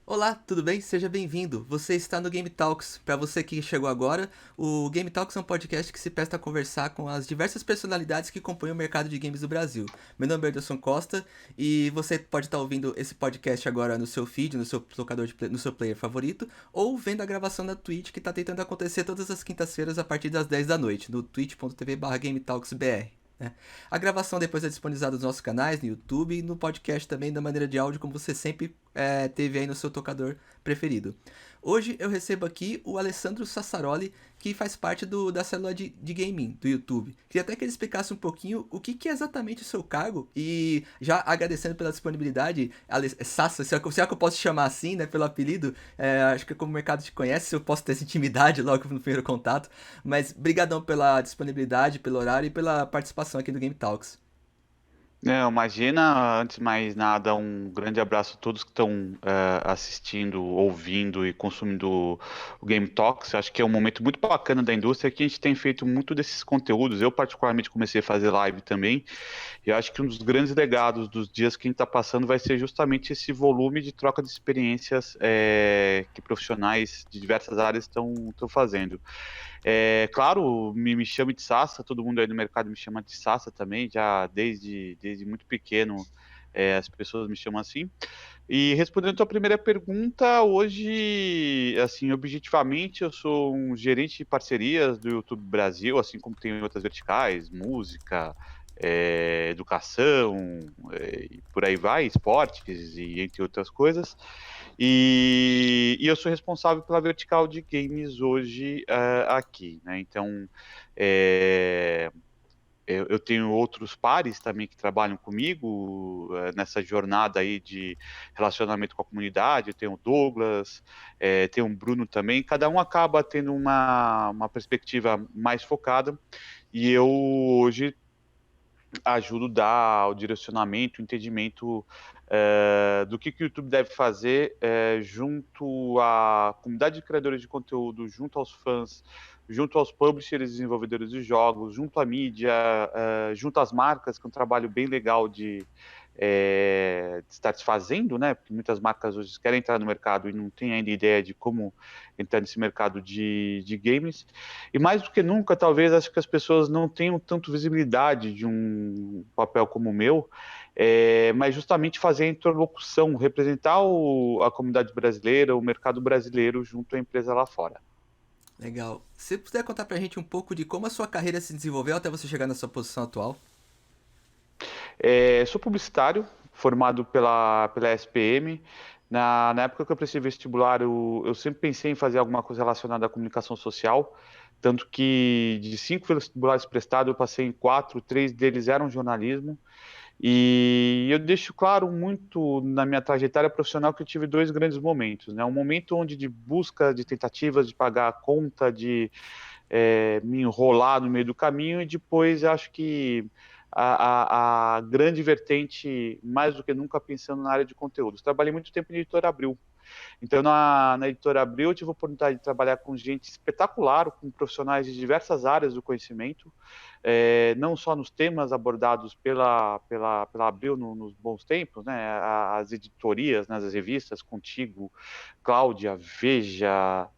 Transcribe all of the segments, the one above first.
Olá, tudo bem? Seja bem-vindo. Você está no Game Talks. Para você que chegou agora, o Game Talks é um podcast que se presta a conversar com as diversas personalidades que compõem o mercado de games do Brasil. Meu nome é Anderson Costa e você pode estar ouvindo esse podcast agora no seu feed, no seu tocador no seu player favorito, ou vendo a gravação na Twitch que está tentando acontecer todas as quintas-feiras a partir das 10 da noite, no twitch.tv/GameTalksBR. Né? A gravação depois é disponibilizada nos nossos canais, no YouTube e no podcast também, da maneira de áudio, como você sempre teve aí no seu tocador preferido. Hoje eu recebo aqui o Alessandro Sassaroli, que faz parte da célula de gaming do YouTube. Queria até que ele explicasse um pouquinho o que é exatamente o seu cargo e já agradecendo pela disponibilidade, Sassa, se é que eu posso te chamar assim, né, pelo apelido, acho que como o mercado te conhece, eu posso ter essa intimidade logo no primeiro contato, mas brigadão pela disponibilidade, pelo horário e pela participação aqui do Game Talks. Não, imagina, antes de mais nada, um grande abraço a todos que estão assistindo, ouvindo e consumindo o Game Talks. Acho que é um momento muito bacana da indústria que a gente tem feito muito desses conteúdos. Eu, particularmente, comecei a fazer live também. E acho que um dos grandes legados dos dias que a gente está passando vai ser justamente esse volume de troca de experiências que profissionais de diversas áreas estão fazendo. Claro, me chame de Sassa, todo mundo aí no mercado me chama de Sassa também, já desde muito pequeno as pessoas me chamam assim. E respondendo a tua primeira pergunta, hoje, assim, objetivamente, eu sou um gerente de parcerias do YouTube Brasil, assim como tem outras verticais, música, educação, e por aí vai, esportes e entre outras coisas. E eu sou responsável pela vertical de games hoje aqui, né? Então, é, eu tenho outros pares também que trabalham comigo nessa jornada aí de relacionamento com a comunidade. Eu tenho o Douglas, tenho o Bruno também. Cada um acaba tendo uma perspectiva mais focada. E eu hoje ajudo a dar o direcionamento, o entendimento do que o YouTube deve fazer junto à comunidade de criadores de conteúdo, junto aos fãs, junto aos publishers e desenvolvedores de jogos, junto à mídia, junto às marcas, que é um trabalho bem legal de estar se fazendo, né? Porque muitas marcas hoje querem entrar no mercado e não têm ainda ideia de como entrar nesse mercado de games. E mais do que nunca, talvez, acho que as pessoas não tenham tanto visibilidade de um papel como o meu, mas justamente fazer a interlocução, representar a comunidade brasileira, o mercado brasileiro junto à empresa lá fora. Legal. Se puder contar pra gente um pouco de como a sua carreira se desenvolveu até você chegar na sua posição atual? Sou publicitário, formado pela SPM. Na época que eu prestei vestibular, eu sempre pensei em fazer alguma coisa relacionada à comunicação social, tanto que de 5 vestibulares prestados, eu passei em 4, 3 deles eram jornalismo. E eu deixo claro muito na minha trajetória profissional que eu tive dois grandes momentos, né? Um momento onde de busca de tentativas de pagar a conta, de me enrolar no meio do caminho, e depois acho que a grande vertente, mais do que nunca, pensando na área de conteúdos. Trabalhei muito tempo em Editora Abril. Então, na Editora Abril, eu tive a oportunidade de trabalhar com gente espetacular, com profissionais de diversas áreas do conhecimento, não só nos temas abordados pela Abril nos bons tempos, né, as editorias, né, as revistas, Contigo, Cláudia, Veja,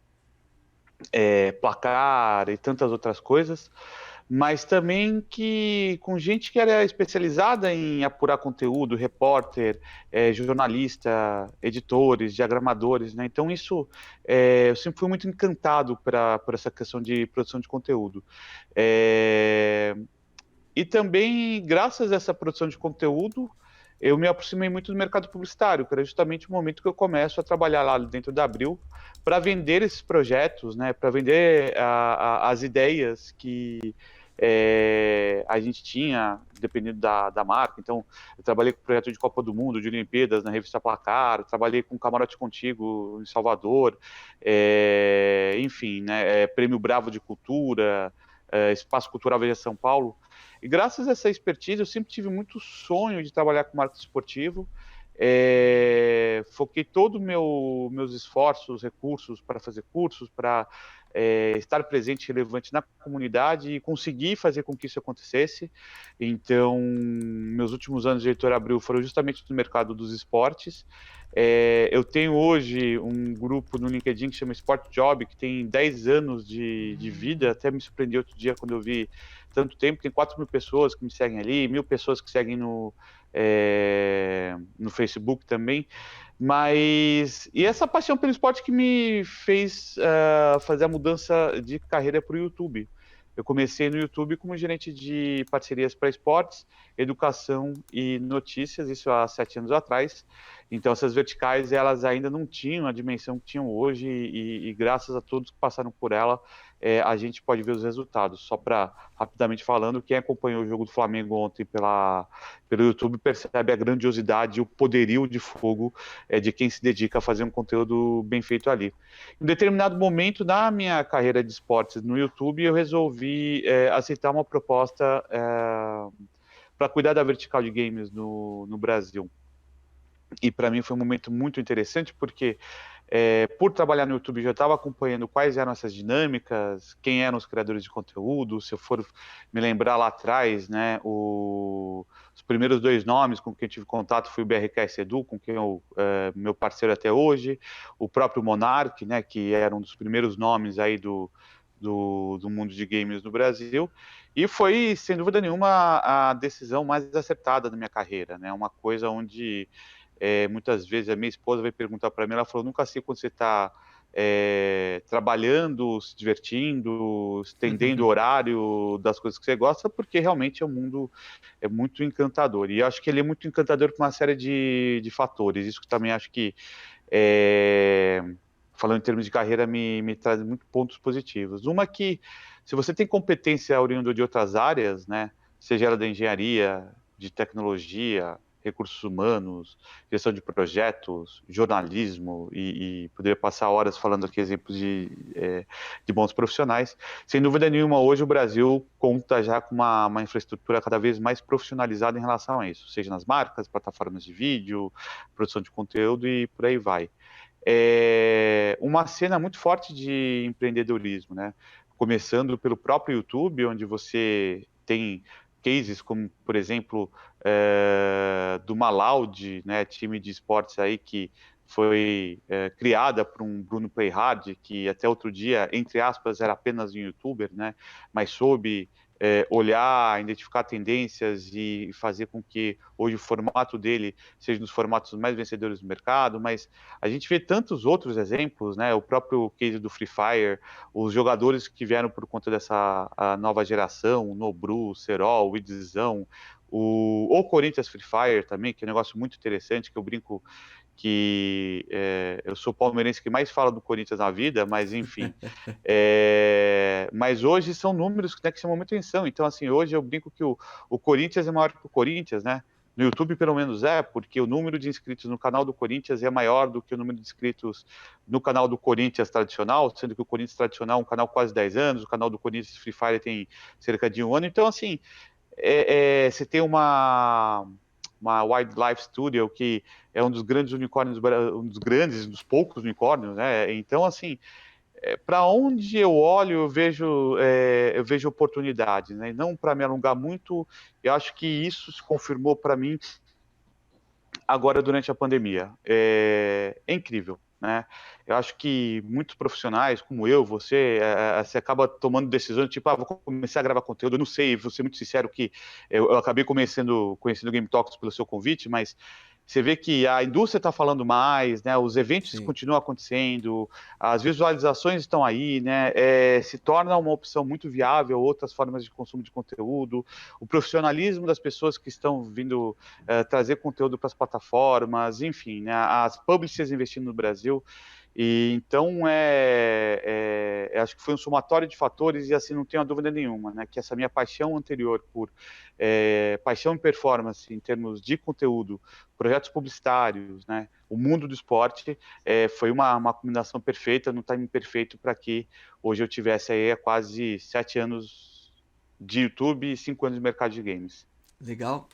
Placar e tantas outras coisas, mas também que com gente que era especializada em apurar conteúdo, repórter, jornalista, editores, diagramadores, né? Então isso eu sempre fui muito encantado por essa questão de produção de conteúdo. É, e também, graças a essa produção de conteúdo, eu me aproximei muito do mercado publicitário, que era justamente o momento que eu começo a trabalhar lá dentro da Abril para vender esses projetos, né, para vender as ideias que a gente tinha, dependendo da marca. Então, eu trabalhei com o projeto de Copa do Mundo, de Olimpíadas, na revista Placar, trabalhei com Camarote Contigo, em Salvador, enfim, né, Prêmio Bravo de Cultura, Espaço Cultural Veja São Paulo. E graças a essa expertise, eu sempre tive muito sonho de trabalhar com marketing esportivo. foquei todos meus esforços, recursos para fazer cursos, para estar presente e relevante na comunidade e conseguir fazer com que isso acontecesse. Então, meus últimos anos de Editora Abril foram justamente no mercado dos esportes. Eu tenho hoje um grupo no LinkedIn que chama Sport Job, que tem 10 anos de vida. Até me surpreendi outro dia quando eu vi tanto tempo. Tem 4 mil pessoas que me seguem ali, 1.000 pessoas que seguem no Facebook também. E essa paixão pelo esporte que me fez fazer a mudança de carreira para o YouTube. Eu comecei no YouTube como gerente de parcerias para esportes, educação e notícias, isso há 7 anos atrás. Então, essas verticais, elas ainda não tinham a dimensão que tinham hoje e graças a todos que passaram por ela, a gente pode ver os resultados. Só para, rapidamente falando, quem acompanhou o jogo do Flamengo ontem pelo YouTube percebe a grandiosidade e o poderio de fogo de quem se dedica a fazer um conteúdo bem feito ali. Em um determinado momento na minha carreira de esportes no YouTube, eu resolvi aceitar uma proposta para cuidar da vertical de games no Brasil. E para mim foi um momento muito interessante, porque por trabalhar no YouTube, já estava acompanhando quais eram essas dinâmicas, quem eram os criadores de conteúdo. Se eu for me lembrar lá atrás, né, os primeiros 2 nomes com quem eu tive contato foi o BRKS Edu, com quem eu meu parceiro até hoje, o próprio Monark, né, que era um dos primeiros nomes aí do mundo de games no Brasil, e foi, sem dúvida nenhuma, a decisão mais acertada da minha carreira, né, uma coisa onde muitas vezes a minha esposa vai perguntar para mim, ela falou, nunca sei quando você está trabalhando, se divertindo, estendendo o horário das coisas que você gosta, porque realmente o mundo é muito encantador. E eu acho que ele é muito encantador por uma série de fatores. Isso que também acho que, falando em termos de carreira, me traz muitos pontos positivos. Uma que, se você tem competência oriunda de outras áreas, né, seja ela da engenharia, de tecnologia, recursos humanos, gestão de projetos, jornalismo, e poderia passar horas falando aqui exemplos de bons profissionais. Sem dúvida nenhuma, hoje o Brasil conta já com uma infraestrutura cada vez mais profissionalizada em relação a isso, seja nas marcas, plataformas de vídeo, produção de conteúdo e por aí vai. Uma cena muito forte de empreendedorismo, né? Começando pelo próprio YouTube, onde você tem cases como, por exemplo, do Malaud, né, time de esportes aí que foi criada por um Bruno Playhard, que até outro dia, entre aspas, era apenas um youtuber, né, mas soube olhar, identificar tendências e fazer com que hoje o formato dele seja um dos formatos mais vencedores do mercado, mas a gente vê tantos outros exemplos, né, o próprio case do Free Fire, os jogadores que vieram por conta dessa nova geração, o Nobru, o Serol, o Idzão, o Corinthians Free Fire também, que é um negócio muito interessante, que eu brinco que eu sou o palmeirense que mais fala do Corinthians na vida, mas enfim. Mas hoje são números que chamam muita atenção. Então, assim, hoje eu brinco que o Corinthians é maior que o Corinthians, né? No YouTube, pelo menos porque o número de inscritos no canal do Corinthians é maior do que o número de inscritos no canal do Corinthians tradicional, sendo que o Corinthians tradicional é um canal quase 10 anos, o canal do Corinthians Free Fire tem cerca de 1 ano. Então, assim, você tem uma Wildlife Studio, que é um dos grandes unicórnios, um dos poucos unicórnios, né? Então, assim, para onde eu olho, eu vejo oportunidades, né? E não para me alongar muito, eu acho que isso se confirmou para mim agora durante a pandemia. É incrível, né? Eu acho que muitos profissionais, como eu, você acaba tomando decisões, tipo, vou começar a gravar conteúdo. Eu não sei, vou ser muito sincero que eu acabei conhecendo o Game Talks pelo seu convite, mas você vê que a indústria está falando mais, né? Os eventos Sim. continuam acontecendo, as visualizações estão aí, né? Se torna uma opção muito viável, outras formas de consumo de conteúdo, o profissionalismo das pessoas que estão vindo trazer conteúdo para as plataformas, enfim, né? As publishers investindo no Brasil. E então acho que foi um somatório de fatores e assim não tenho dúvida nenhuma, né, que essa minha paixão anterior por paixão e performance em termos de conteúdo, projetos publicitários, né, o mundo do esporte foi uma combinação perfeita, no timing perfeito para que hoje eu tivesse aí quase 7 anos de YouTube e 5 anos de mercado de games. Legal.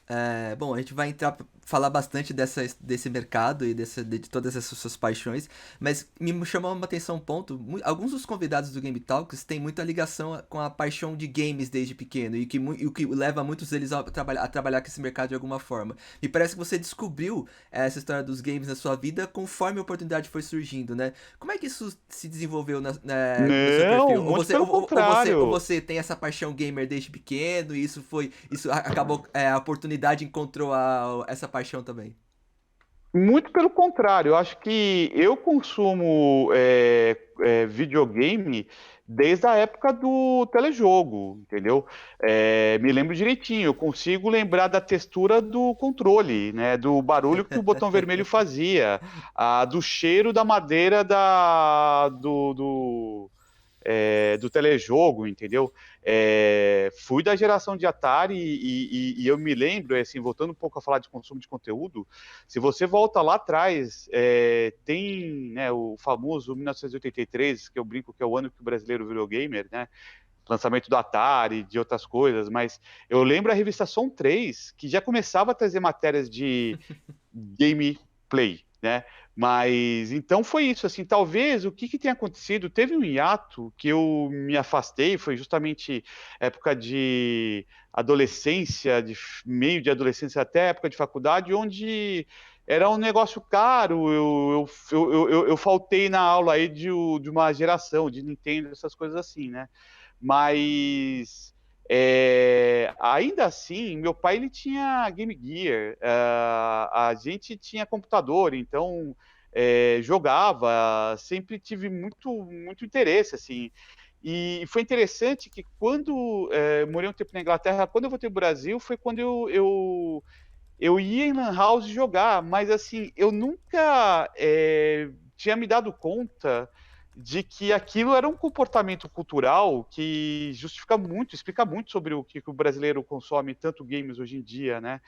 Bom, a gente vai entrar falar bastante desse mercado e de todas essas suas paixões, mas me chamou uma atenção um ponto. Alguns dos convidados do Game Talks têm muita ligação com a paixão de games desde pequeno e o que leva muitos deles a trabalhar com esse mercado de alguma forma. E parece que você descobriu essa história dos games na sua vida conforme a oportunidade foi surgindo, né? Como é que isso se desenvolveu no seu Não, perfil? muito pelo contrário. Ou você tem essa paixão gamer desde pequeno e acabou, a oportunidade encontrou essa paixão também? Muito pelo contrário, eu acho que eu consumo videogame desde a época do telejogo, entendeu? Me lembro direitinho, eu consigo lembrar da textura do controle, né? Do barulho que o botão vermelho fazia, do cheiro da madeira do telejogo, entendeu? Fui da geração de Atari e eu me lembro, assim, voltando um pouco a falar de consumo de conteúdo, se você volta lá atrás, tem, né, o famoso 1983, que eu brinco que é o ano que o brasileiro virou gamer, né? Lançamento do Atari, de outras coisas, mas eu lembro a revista Som 3, que já começava a trazer matérias de gameplay, né? Mas então foi isso, assim, talvez o que tem acontecido, teve um hiato que eu me afastei, foi justamente época de adolescência, de meio de adolescência até época de faculdade, onde era um negócio caro, eu faltei na aula aí de uma geração, de Nintendo, essas coisas assim, né? Mas ainda assim, meu pai ele tinha Game Gear, a gente tinha computador, então jogava, sempre tive muito interesse, assim. E foi interessante que quando morei um tempo na Inglaterra, quando eu voltei para o Brasil, foi quando eu ia em Lan House jogar, mas assim, eu nunca tinha me dado conta de que aquilo era um comportamento cultural que justifica muito, explica muito sobre o que o brasileiro consome tanto games hoje em dia, né?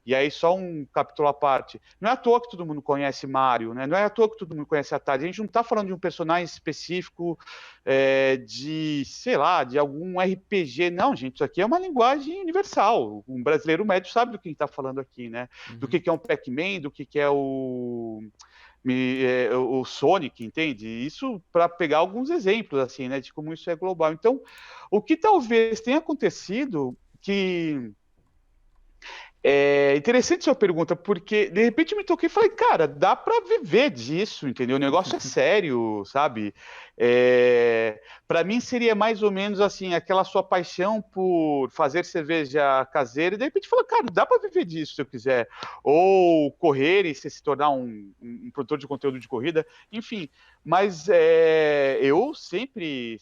E aí, só um capítulo à parte. Não é à toa que todo mundo conhece Mario, né? Não é à toa que todo mundo conhece Atari. A gente não está falando de um personagem específico de, sei lá, de algum RPG. Não, gente, isso aqui é uma linguagem universal. Um brasileiro médio sabe do que a gente está falando aqui, né? Do Uhum. que é um Pac-Man, do que é o Sonic, entende? Isso para pegar alguns exemplos, assim, né? De como isso é global. Então, o que talvez tenha acontecido que interessante sua pergunta, porque de repente eu me toquei e falei, cara, dá para viver disso, entendeu? O negócio é sério, sabe? Para mim seria mais ou menos assim, aquela sua paixão por fazer cerveja caseira, e de repente fala, cara, dá para viver disso se eu quiser. Ou correr e se tornar um produtor de conteúdo de corrida, enfim. Mas eu sempre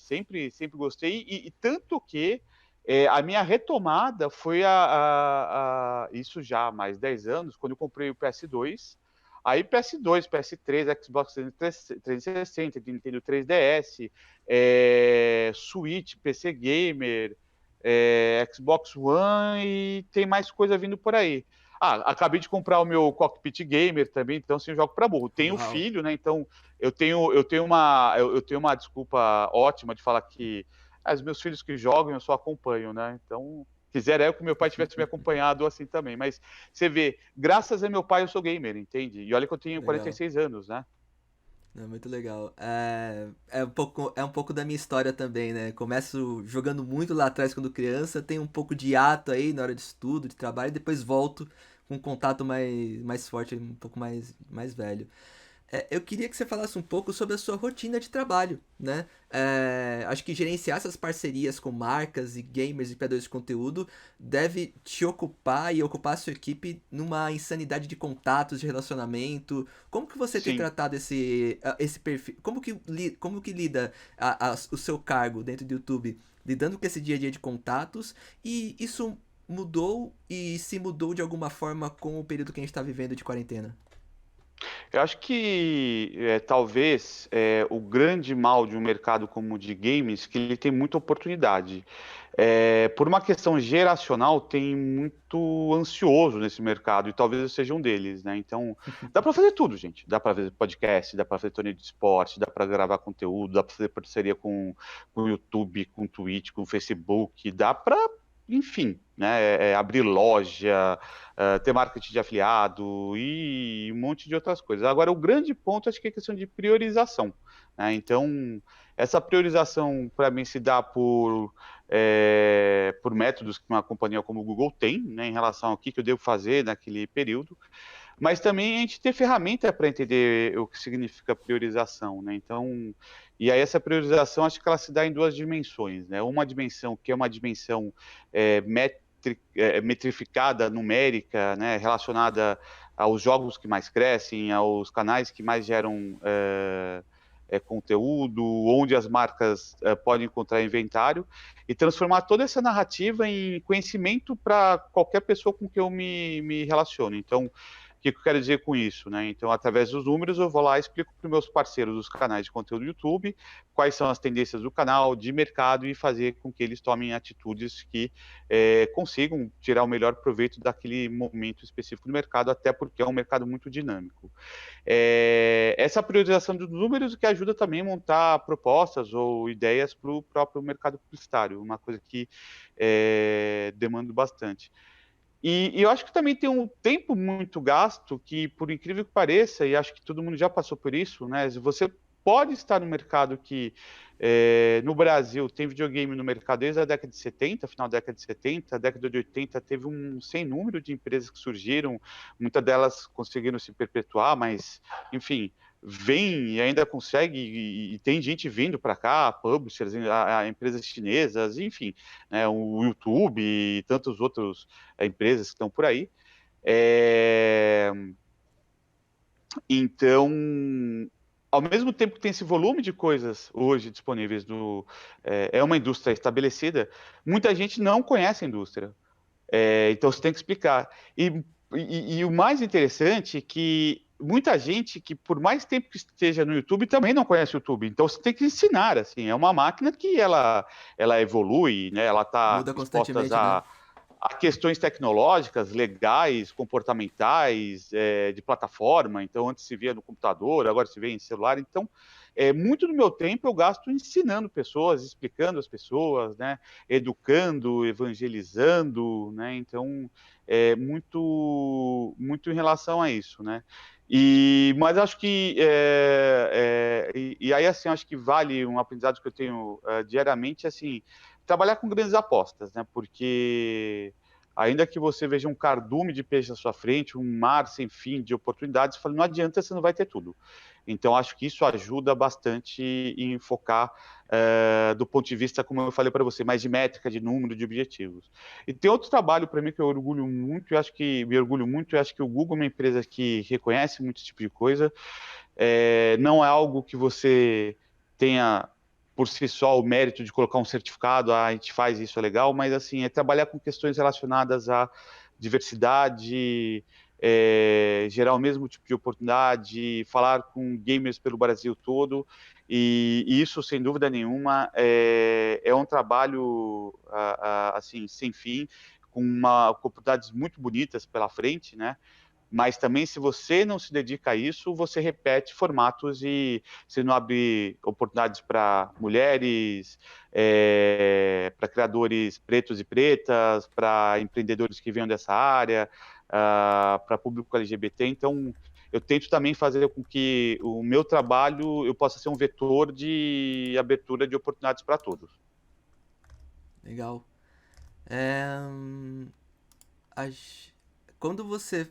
gostei, e tanto que a minha retomada foi isso já há mais 10 anos, quando eu comprei o PS2. Aí PS2, PS3, Xbox 360, Nintendo 3DS, Switch, PC Gamer, Xbox One e tem mais coisa vindo por aí. Acabei de comprar o meu Cockpit Gamer também, então assim, eu jogo para burro. Tenho Uau. filho, né? Então eu tenho uma desculpa ótima de falar que os meus filhos que jogam, eu só acompanho, né? Então, quisera eu que meu pai tivesse me acompanhado assim também. Mas você vê, graças a meu pai eu sou gamer, entende? E olha que eu tenho Legal. 46 anos, né? É muito legal. É um pouco da minha história também, né? Começo jogando muito lá atrás quando criança, tenho um pouco de hiato aí na hora de estudo, de trabalho, e depois volto com um contato mais forte, um pouco mais velho. Eu queria que você falasse um pouco sobre a sua rotina de trabalho, né? Acho que gerenciar essas parcerias com marcas e gamers e criadores de conteúdo deve te ocupar e ocupar a sua equipe numa insanidade de contatos, de relacionamento. Como que você tem Sim. tratado esse perfil? Como que lida o seu cargo dentro do YouTube, lidando com esse dia a dia de contatos? E isso mudou e se mudou de alguma forma com o período que a gente está vivendo de quarentena? Eu acho que talvez o grande mal de um mercado como o de games, que ele tem muita oportunidade. Por uma questão geracional, tem muito ansioso nesse mercado, e talvez eu seja um deles, né? Então, dá para fazer tudo, gente. Dá para fazer podcast, dá para fazer torneio de esporte, dá para gravar conteúdo, dá para fazer parceria com o YouTube, com o Twitch, com o Facebook, dá para enfim, né, abrir loja, ter marketing de afiliado e um monte de outras coisas. Agora, o grande ponto acho que é a questão de priorização, né? Então, essa priorização para mim se dá por métodos que uma companhia como o Google tem, né, em relação ao que eu devo fazer naquele período, mas também a gente ter ferramenta para entender o que significa priorização, né? Então, e aí essa priorização acho que ela se dá em duas dimensões, né? Uma dimensão que é uma dimensão metrificada, numérica, né? Relacionada aos jogos que mais crescem, aos canais que mais geram conteúdo, onde as marcas podem encontrar inventário, e transformar toda essa narrativa em conhecimento para qualquer pessoa com que eu me relaciono. Então, o que eu quero dizer com isso, né? Então, através dos números, eu vou lá e explico para os meus parceiros dos canais de conteúdo do YouTube quais são as tendências do canal, de mercado, e fazer com que eles tomem atitudes que consigam tirar o melhor proveito daquele momento específico do mercado, até porque é um mercado muito dinâmico. Essa priorização dos números que ajuda também a montar propostas ou ideias para o próprio mercado publicitário, uma coisa que demanda bastante. E eu acho que também tem um tempo muito gasto que, por incrível que pareça, e acho que todo mundo já passou por isso, né? Você pode estar no mercado que, no Brasil, tem videogame no mercado desde a década de 70, final da década de 70, a década de 80 teve um sem número de empresas que surgiram, muitas delas conseguiram se perpetuar, mas, enfim, vem e ainda consegue, e tem gente vindo para cá, publishers, a empresas chinesas, enfim, né, o YouTube e tantos outros empresas que estão por aí. Então, ao mesmo tempo que tem esse volume de coisas hoje disponíveis é uma indústria estabelecida, muita gente não conhece a indústria. Então você tem que explicar. E o mais interessante é que muita gente que por mais tempo que esteja no YouTube também não conhece o YouTube. Então você tem que ensinar, assim, é uma máquina que ela evolui, né? Ela está Muda exposta constantemente, né? a questões tecnológicas, legais, comportamentais, de plataforma. Então, antes se via no computador, agora se vê em celular. Então, muito do meu tempo eu gasto ensinando pessoas, explicando as pessoas, né? Educando, evangelizando, né? Então, muito em relação a isso, né? Mas acho que e aí assim acho que vale um aprendizado que eu tenho diariamente, assim, trabalhar com grandes apostas, né? Porque ainda que você veja um cardume de peixe à sua frente, um mar sem fim de oportunidades, fala, não adianta, você não vai ter tudo. Então, acho que isso ajuda bastante em focar do ponto de vista, como eu falei para você, mais de métrica, de número, de objetivos. E tem outro trabalho para mim que eu orgulho muito, e acho que me orgulho muito, e acho que o Google é uma empresa que reconhece muito esse tipo de coisa. Não é algo que você tenha por si só o mérito de colocar um certificado, a gente faz isso, é legal, mas assim, é trabalhar com questões relacionadas à diversidade, gerar o mesmo tipo de oportunidade, falar com gamers pelo Brasil todo, e isso, sem dúvida nenhuma, é um trabalho assim, sem fim, com oportunidades muito bonitas pela frente, né? Mas também, se você não se dedica a isso, você repete formatos e você não abre oportunidades para mulheres, para criadores pretos e pretas, para empreendedores que venham dessa área, para público LGBT. Então, eu tento também fazer com que o meu trabalho eu possa ser um vetor de abertura de oportunidades para todos. Legal. É, hum, as- Quando você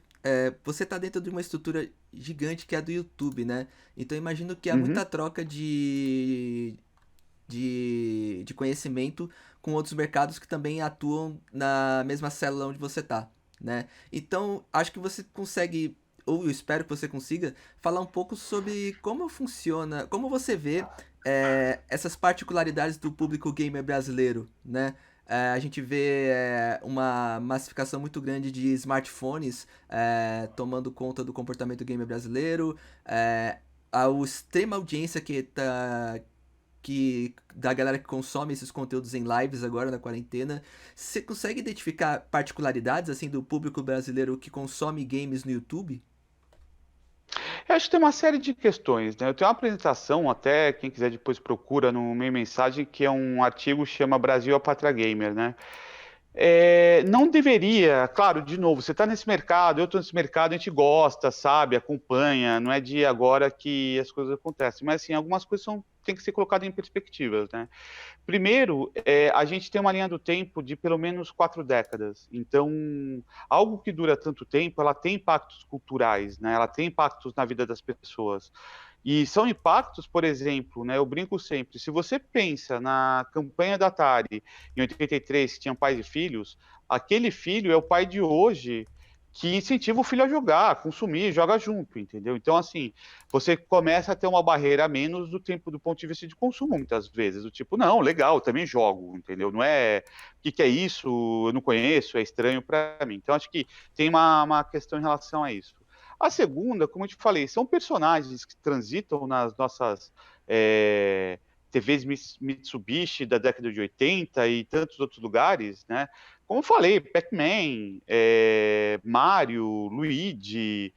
tá dentro de uma estrutura gigante que é a do YouTube, né? Então eu imagino que há Uhum. muita troca de conhecimento com outros mercados que também atuam na mesma célula onde você tá, né? Então acho que você consegue, ou eu espero que você consiga, falar um pouco sobre como funciona, como você vê essas particularidades do público gamer brasileiro, né? A gente vê uma massificação muito grande de smartphones tomando conta do comportamento gamer brasileiro, a extrema audiência da galera que consome esses conteúdos em lives agora na quarentena. Você consegue identificar particularidades assim do público brasileiro que consome games no YouTube? Eu acho que tem uma série de questões, né? Eu tenho uma apresentação, até quem quiser depois procura no meio mensagem, que é um artigo que chama Brasil a Pátria Gamer, né? Não deveria, claro, de novo, você está nesse mercado, eu estou nesse mercado, a gente gosta, sabe, acompanha, não é de agora que as coisas acontecem, mas assim, algumas coisas têm que ser colocadas em perspectivas, né? Primeiro, a gente tem uma linha do tempo de pelo menos 4 décadas, então algo que dura tanto tempo, ela tem impactos culturais, né? Ela tem impactos na vida das pessoas. E são impactos, por exemplo, né, eu brinco sempre, se você pensa na campanha da Atari em 83, que tinham pais e filhos, aquele filho é o pai de hoje que incentiva o filho a jogar, a consumir, joga junto, entendeu? Então, assim, você começa a ter uma barreira a menos do tempo do ponto de vista de consumo, muitas vezes, do tipo, não, legal, eu também jogo, entendeu? Não é, o que é isso, eu não conheço, é estranho para mim. Então, acho que tem uma questão em relação a isso. A segunda, como eu te falei, são personagens que transitam nas nossas TVs Mitsubishi da década de 80 e tantos outros lugares, né? Como eu falei, Pac-Man, Mario, Luigi,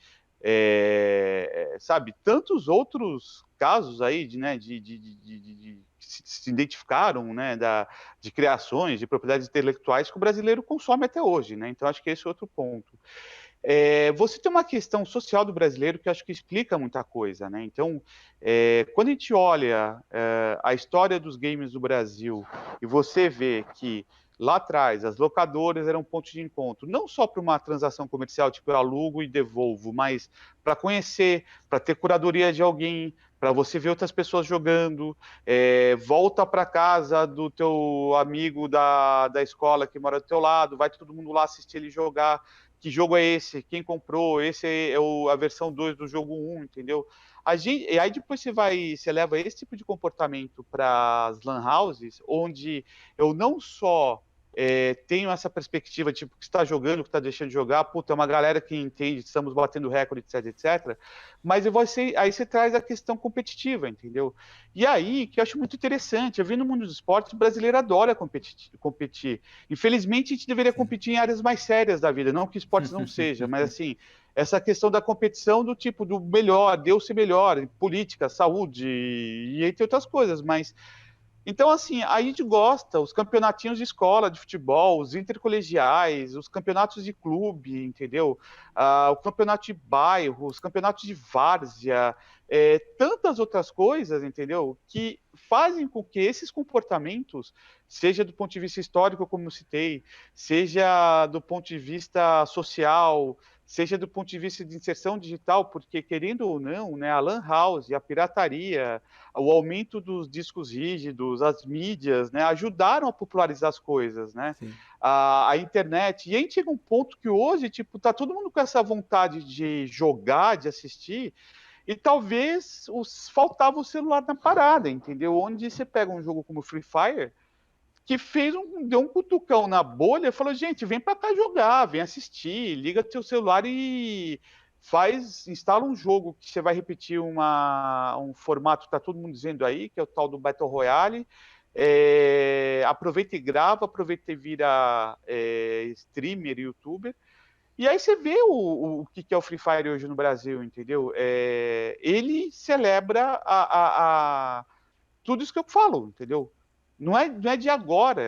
sabe, tantos outros casos aí né, que se identificaram, né, de criações, de propriedades intelectuais que o brasileiro consome até hoje, né? Então acho que esse é outro ponto. Você tem uma questão social do brasileiro que eu acho que explica muita coisa, né? Então, quando a gente olha a história dos games do Brasil e você vê que lá atrás as locadoras eram pontos de encontro, não só para uma transação comercial, tipo eu alugo e devolvo, mas para conhecer, para ter curadoria de alguém, para você ver outras pessoas jogando, volta para casa do teu amigo da escola que mora do teu lado, vai todo mundo lá assistir ele jogar. Que jogo é esse? Quem comprou? Esse é a versão 2 do jogo 1, entendeu? E aí depois você leva esse tipo de comportamento para as lan houses, onde eu não só tenho essa perspectiva, tipo, que está jogando, que está deixando de jogar, puta, é uma galera que entende, estamos batendo recorde, etc, etc. Mas aí você traz a questão competitiva, entendeu? E aí, que eu acho muito interessante, eu vi no mundo dos esportes, o brasileiro adora competir. Infelizmente, a gente deveria Sim. competir em áreas mais sérias da vida, não que esportes não seja, mas assim, essa questão da competição do tipo do melhor, Deus ser melhor, em política, saúde e entre outras coisas, mas então, assim, a gente gosta, os campeonatinhos de escola de futebol, os intercolegiais, os campeonatos de clube, entendeu? O campeonato de bairro, os campeonatos de várzea, tantas outras coisas, entendeu? Que fazem com que esses comportamentos, seja do ponto de vista histórico, como eu citei, seja do ponto de vista social, seja do ponto de vista de inserção digital, porque, querendo ou não, né, a lan house, a pirataria, o aumento dos discos rígidos, as mídias, né, ajudaram a popularizar as coisas, né? Sim. A internet. E aí chega um ponto que hoje, tipo, tá todo mundo com essa vontade de jogar, de assistir, e talvez faltava o celular na parada, entendeu? Onde você pega um jogo como Free Fire, que deu um cutucão na bolha e falou, gente, vem para cá jogar, vem assistir, liga teu celular e instala um jogo que você vai repetir um formato que tá todo mundo dizendo aí, que é o tal do Battle Royale. Aproveita e grava, aproveita e vira streamer, youtuber. E aí você vê o que é o Free Fire hoje no Brasil, entendeu? Ele celebra tudo isso que eu falo, entendeu? Não é de agora.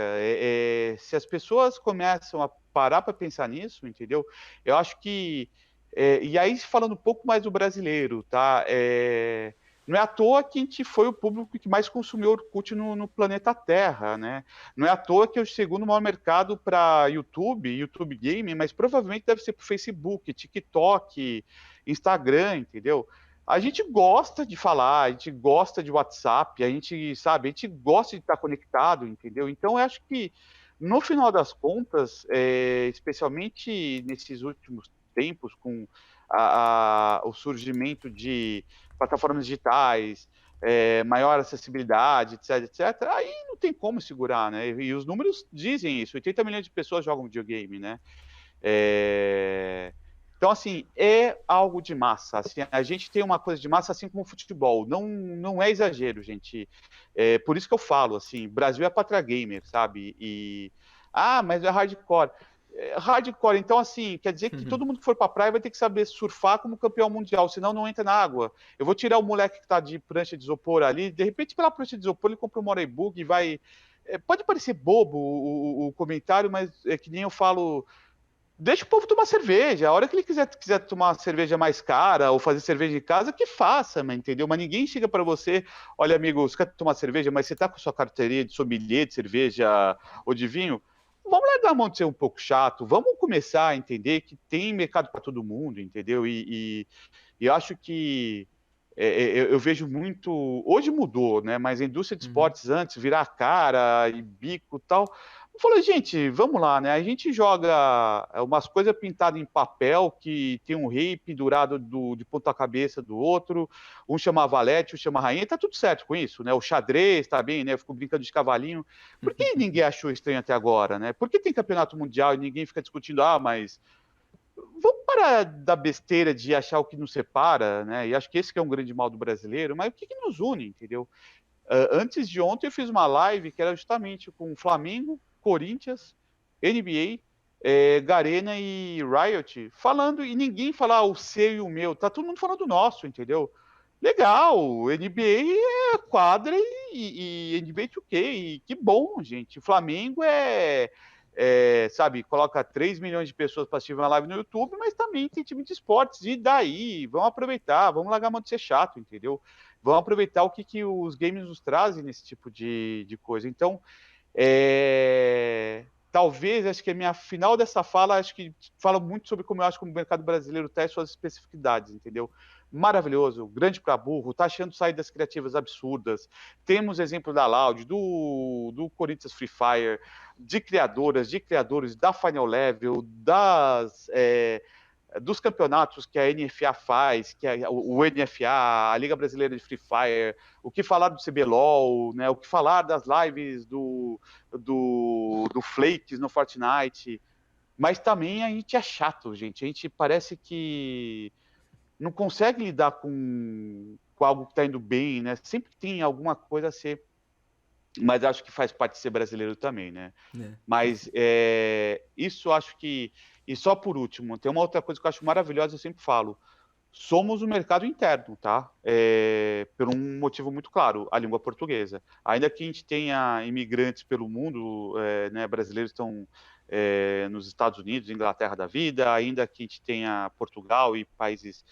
Se as pessoas começam a parar para pensar nisso, entendeu? Eu acho que. E aí, falando um pouco mais do brasileiro, tá? Não é à toa que a gente foi o público que mais consumiu Orkut no planeta Terra, né? Não é à toa que é o segundo maior mercado para YouTube Gaming, mas provavelmente deve ser para Facebook, TikTok, Instagram, entendeu? A gente gosta de falar, a gente gosta de WhatsApp, a gente, sabe, a gente gosta de estar conectado, entendeu? Então, eu acho que, no final das contas, especialmente nesses últimos tempos, com o surgimento de plataformas digitais, maior acessibilidade, etc, etc, aí não tem como segurar, né? E os números dizem isso, 80 milhões de pessoas jogam videogame, né? Então, assim, é algo de massa. Assim, a gente tem uma coisa de massa, assim como o futebol. Não é exagero, gente. Por isso que eu falo, assim, Brasil é pátria gamer, sabe? Mas é hardcore. Hardcore, então, assim, quer dizer que todo mundo que for pra praia vai ter que saber surfar como campeão mundial, senão não entra na água. Eu vou tirar o moleque que tá de prancha de isopor ali, de repente, pela prancha de isopor, ele compra um motobook e vai pode parecer bobo o comentário, mas é que nem eu falo, deixa o povo tomar cerveja. A hora que ele quiser tomar uma cerveja mais cara ou fazer cerveja em casa, que faça, mas, entendeu? Mas ninguém chega para você, olha, amigo, você quer tomar cerveja, mas você tá com sua carteirinha de sommelier de cerveja ou de vinho? Vamos largar a mão de ser um pouco chato, vamos começar a entender que tem mercado para todo mundo, entendeu? E acho que eu vejo muito. Hoje mudou, né? Mas a indústria de Uhum. esportes antes, virar cara e bico e tal. Eu falei, gente, vamos lá, né? A gente joga umas coisas pintadas em papel que tem um rei pendurado de ponta cabeça do outro, um chama Valete, um chama Rainha, tá tudo certo com isso, né? O xadrez tá bem, né? Eu fico brincando de cavalinho. Por que ninguém achou estranho até agora, né? Por que tem campeonato mundial e ninguém fica discutindo, mas vamos parar da besteira de achar o que nos separa, né? E acho que esse que é um grande mal do brasileiro, mas o que nos une, entendeu? Antes de ontem eu fiz uma live que era justamente com Flamengo, Corinthians, NBA, Garena e Riot, falando, e ninguém fala o seu e o meu, tá todo mundo falando do nosso, entendeu? Legal, NBA é quadra e NBA 2K, e que bom, gente. O Flamengo sabe, coloca 3 milhões de pessoas para assistir uma live no YouTube, mas também tem time de esportes, e daí? Vamos aproveitar, vamos largar a mão de ser chato, entendeu? Vamos aproveitar o que os games nos trazem nesse tipo de coisa. Então, talvez, acho que a minha final dessa fala, acho que fala muito sobre como eu acho que o mercado brasileiro está e suas especificidades, entendeu? Maravilhoso, grande para burro, tá achando saídas criativas absurdas. Temos exemplo da Loud, do Corinthians Free Fire, de criadoras, de criadores da Final Level, dos campeonatos que a NFA faz, que é o NFA, a Liga Brasileira de Free Fire, o que falar do CBLOL, né, o que falar das lives do Flakes no Fortnite, mas também a gente é chato, gente. A gente parece que não consegue lidar com algo que está indo bem, né? Sempre tem alguma coisa a ser, mas acho que faz parte de ser brasileiro também, né? É. Mas isso acho que. E só por último, tem uma outra coisa que eu acho maravilhosa, eu sempre falo. Somos o mercado interno, tá? Por um motivo muito claro, a língua portuguesa. Ainda que a gente tenha imigrantes pelo mundo, né, brasileiros estão nos Estados Unidos, Inglaterra da vida, ainda que a gente tenha Portugal e países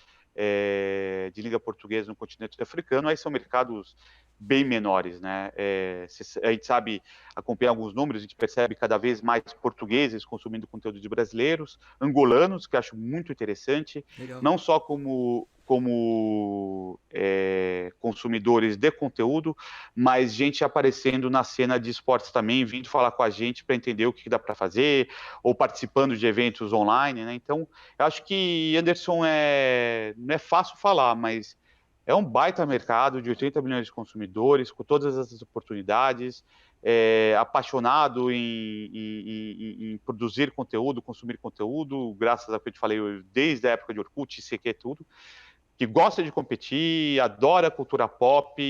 de língua portuguesa no continente africano, aí são mercados bem menores, né? A gente sabe, acompanha alguns números, a gente percebe cada vez mais portugueses consumindo conteúdo de brasileiros, angolanos, que eu acho muito interessante, Legal. não só como consumidores de conteúdo, mas gente aparecendo na cena de esportes também, vindo falar com a gente para entender o que dá para fazer, ou participando de eventos online, né? Então, eu acho que Anderson não é fácil falar, mas é um baita mercado de 80 milhões de consumidores, com todas essas oportunidades, apaixonado em produzir conteúdo, consumir conteúdo, graças a que eu te falei, desde a época de Orkut, ICQ, tudo, que gosta de competir, adora a cultura pop,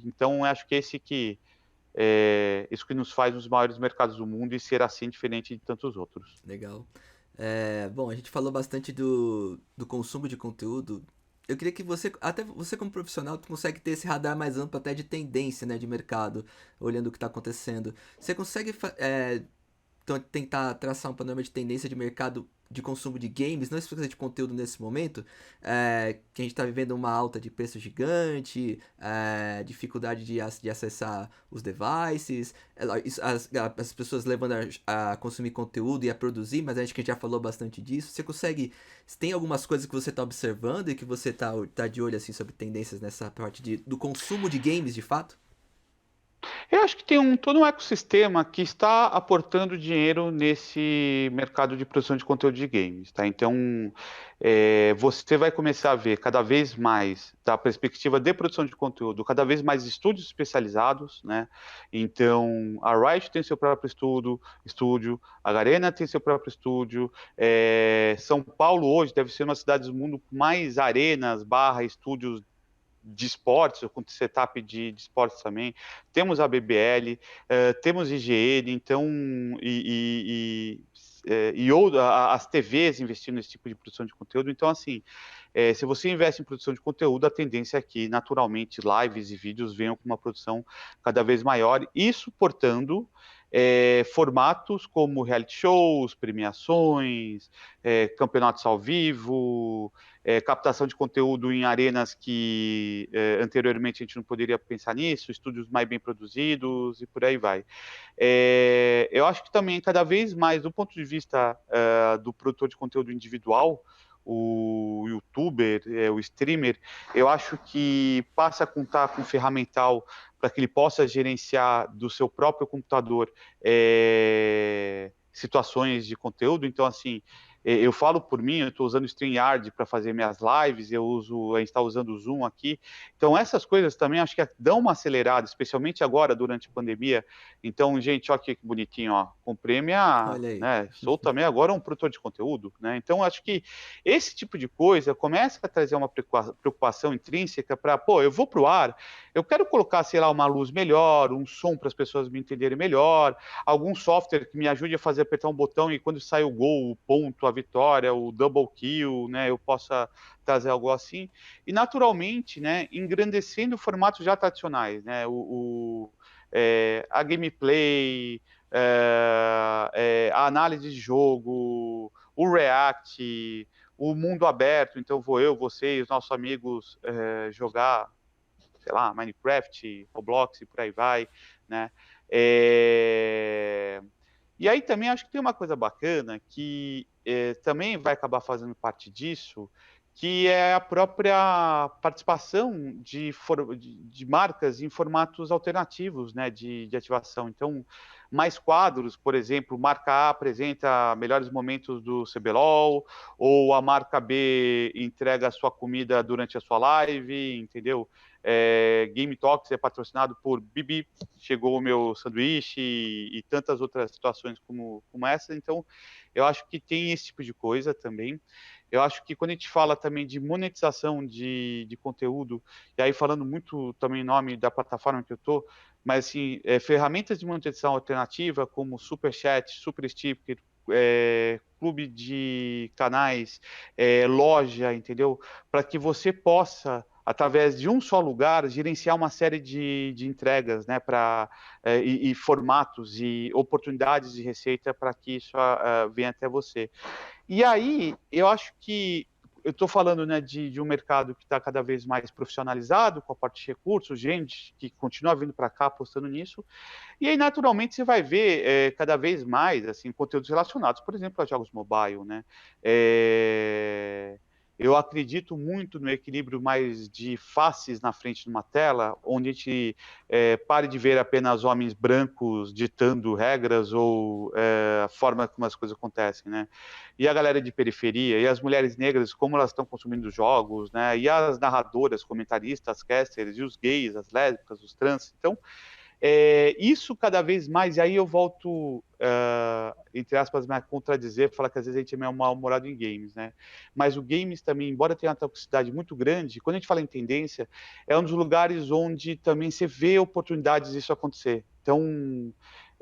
então acho que isso que nos faz um dos maiores mercados do mundo e ser assim diferente de tantos outros. Legal. É, bom, a gente falou bastante do consumo de conteúdo. Eu queria que você, até você como profissional, tu consegue ter esse radar mais amplo até de tendência, né, de mercado, olhando o que está acontecendo. Você consegue então, tentar traçar um panorama de tendência de mercado de consumo de games, não especificamente de conteúdo nesse momento, que a gente está vivendo uma alta de preço gigante, dificuldade de acessar os devices, as pessoas levando a consumir conteúdo e a produzir, mas acho que a gente já falou bastante disso. Você consegue, tem algumas coisas que você está observando e que você tá de olho assim sobre tendências nessa parte do consumo de games de fato? Eu acho que tem todo um ecossistema que está aportando dinheiro nesse mercado de produção de conteúdo de games, tá? Então, você vai começar a ver cada vez mais, da perspectiva de produção de conteúdo, cada vez mais estúdios especializados, né? Então, a Riot tem seu próprio estúdio, a Garena tem seu próprio estúdio, São Paulo hoje deve ser uma das cidades do mundo com mais arenas, estúdios de esportes, com setup de esportes também. Temos a BBL, temos IGN, então, as TVs investindo nesse tipo de produção de conteúdo. Então, assim, se você investe em produção de conteúdo, a tendência é que, naturalmente, lives e vídeos venham com uma produção cada vez maior e suportando formatos como reality shows, premiações, campeonatos ao vivo, captação de conteúdo em arenas que anteriormente a gente não poderia pensar nisso, estúdios mais bem produzidos e por aí vai. Eu acho que também, cada vez mais, do ponto de vista do produtor de conteúdo individual, o youtuber, o streamer, eu acho que passa a contar com um ferramental para que ele possa gerenciar do seu próprio computador situações de conteúdo. Então, assim, eu falo por mim, eu estou usando o StreamYard para fazer minhas lives, a gente está usando o Zoom aqui. Então, essas coisas também acho que dão uma acelerada, especialmente agora, durante a pandemia. Então, gente, olha que bonitinho, ó. Comprei minha... Olha aí. Né, sou também agora um produtor de conteúdo, né? Então, acho que esse tipo de coisa começa a trazer uma preocupação intrínseca para, pô, eu vou para o ar, eu quero colocar, sei lá, uma luz melhor, um som para as pessoas me entenderem melhor, algum software que me ajude a fazer apertar um botão e quando sai o gol, o ponto, a vitória, o double kill, né, eu possa trazer algo assim. E, naturalmente, né, engrandecendo formatos já tradicionais, né, a gameplay, a análise de jogo, o React, o mundo aberto, então vou eu, você e os nossos amigos jogar, sei lá, Minecraft, Roblox e por aí vai, né? E aí também acho que tem uma coisa bacana que também vai acabar fazendo parte disso, que é a própria participação de marcas em formatos alternativos, né, de ativação. Então, mais quadros, por exemplo, marca A apresenta melhores momentos do CBLOL, ou a marca B entrega a sua comida durante a sua live, entendeu? Game Talks é patrocinado por Bibi, chegou o meu sanduíche e tantas outras situações como essa. Então, eu acho que tem esse tipo de coisa também. Eu acho que quando a gente fala também de monetização de conteúdo, e aí falando muito também em nome da plataforma que eu estou, mas assim, ferramentas de monetização alternativa como Superchat, Super Sticker, clube de canais, loja, entendeu? Para que você possa, através de um só lugar, gerenciar uma série de entregas, né, e formatos e oportunidades de receita para que isso venha até você. E aí, eu acho que eu estou falando, né, de um mercado que está cada vez mais profissionalizado, com a parte de recursos, gente que continua vindo para cá apostando nisso. E aí, naturalmente, você vai ver cada vez mais assim, conteúdos relacionados, por exemplo, a jogos mobile, né? Eu acredito muito no equilíbrio mais de faces na frente de uma tela, onde a gente pare de ver apenas homens brancos ditando regras ou a forma como as coisas acontecem, né? E a galera de periferia, e as mulheres negras, como elas estão consumindo jogos, né? E as narradoras, comentaristas, casters, e os gays, as lésbicas, os trans. Então, isso cada vez mais, e aí eu volto, entre aspas, me contradizer, falar que às vezes a gente é meio mal-humorado em games, né? Mas o games também, embora tenha uma toxicidade muito grande, quando a gente fala em tendência, é um dos lugares onde também você vê oportunidades disso acontecer. Então,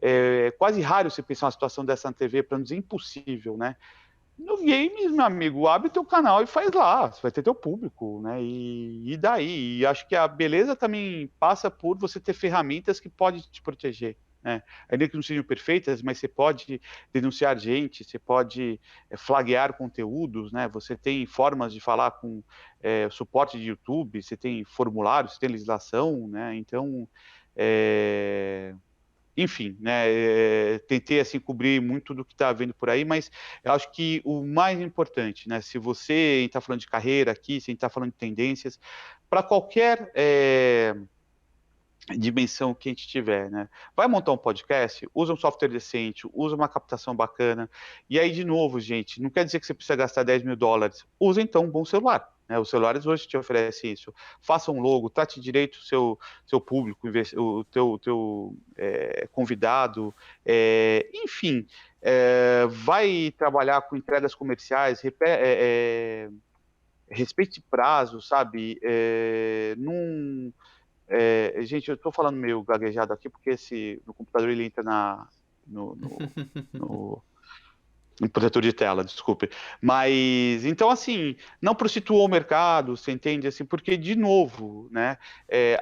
é quase raro você pensar uma situação dessa na TV, para não dizer impossível, né? No games, meu amigo, abre teu canal e faz lá, você vai ter teu público, né? E daí? E acho que a beleza também passa por você ter ferramentas que podem te proteger, né? Ainda que não sejam perfeitas, mas você pode denunciar gente, você pode flaguear conteúdos, né? Você tem formas de falar com suporte de YouTube, você tem formulários, você tem legislação, né? Então, enfim, né, tentei assim cobrir muito do que está vendo por aí, mas eu acho que o mais importante, né, se você está falando de carreira aqui, se a gente está falando de tendências, para qualquer dimensão que a gente tiver, né? Vai montar um podcast, usa um software decente, usa uma captação bacana, e aí, de novo, gente, não quer dizer que você precisa gastar US$ 10.000, usa então um bom celular, né? Os celulares hoje te oferecem isso. Faça um logo, trate direito o seu público, o teu convidado, enfim, vai trabalhar com entregas comerciais, respeite prazo, sabe? Gente, eu estou falando meio gaguejado aqui, porque no computador ele entra no, no, no, Um protetor de tela, desculpe. Mas, então, assim, não prostituou o mercado, você entende? Assim, porque, de novo, né,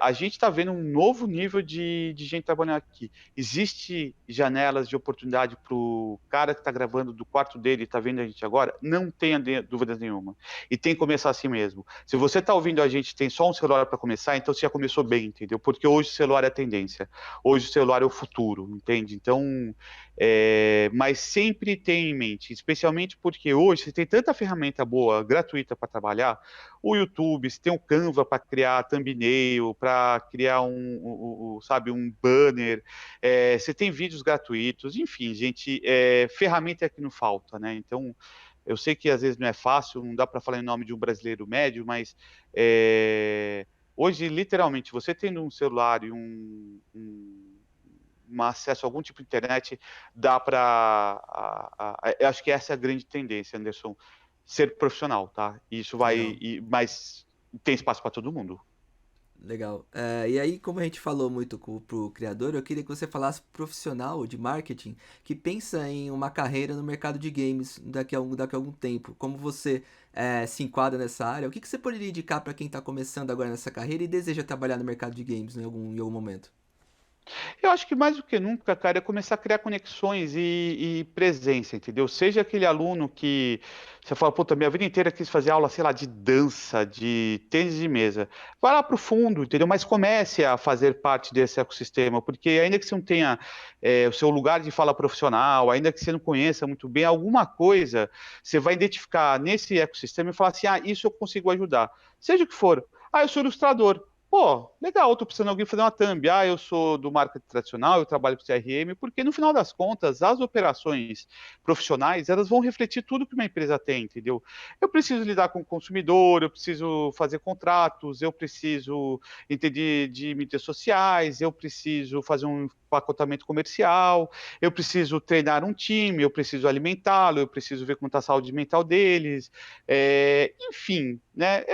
a gente está vendo um novo nível de gente trabalhando aqui. Existe janelas de oportunidade para o cara que está gravando do quarto dele e está vendo a gente agora? Não tenha dúvidas nenhuma. E tem que começar assim mesmo. Se você está ouvindo a gente tem só um celular para começar, então você já começou bem, entendeu? Porque hoje o celular é a tendência. Hoje o celular é o futuro, entende? Então, mas sempre tenha em mente, especialmente porque hoje você tem tanta ferramenta boa, gratuita para trabalhar, o YouTube, você tem o Canva para criar thumbnail, para criar sabe, um banner, você tem vídeos gratuitos, enfim, gente, ferramenta é que não falta, né? Então, eu sei que às vezes não é fácil, não dá para falar em nome de um brasileiro médio, mas hoje, literalmente, você tendo um celular e um acesso a algum tipo de internet, dá para. Eu acho que essa é a grande tendência, Anderson, ser profissional, tá? Isso Legal. mas tem espaço para todo mundo. Legal. E aí, como a gente falou muito pro criador, eu queria que você falasse pro profissional de marketing que pensa em uma carreira no mercado de games daqui a algum tempo. Como você se enquadra nessa área? O que você poderia indicar para quem está começando agora nessa carreira e deseja trabalhar no mercado de games em algum momento? Eu acho que mais do que nunca, cara, é começar a criar conexões e presença, entendeu? Seja aquele aluno que você fala, puta, minha vida inteira quis fazer aula, sei lá, de dança, de tênis de mesa. Vai lá pro fundo, entendeu? Mas comece a fazer parte desse ecossistema, porque ainda que você não tenha o seu lugar de fala profissional, ainda que você não conheça muito bem alguma coisa, você vai identificar nesse ecossistema e falar assim, isso eu consigo ajudar. Seja o que for. Eu sou ilustrador. Pô, legal, tô precisando de alguém fazer uma thumb. Eu sou do marketing tradicional, eu trabalho com CRM, porque no final das contas, as operações profissionais, elas vão refletir tudo que uma empresa tem, entendeu? Eu preciso lidar com o consumidor, eu preciso fazer contratos, eu preciso entender de mídias sociais, eu preciso fazer um pacotamento comercial, eu preciso treinar um time, eu preciso alimentá-lo, eu preciso ver como está a saúde mental deles, enfim, né?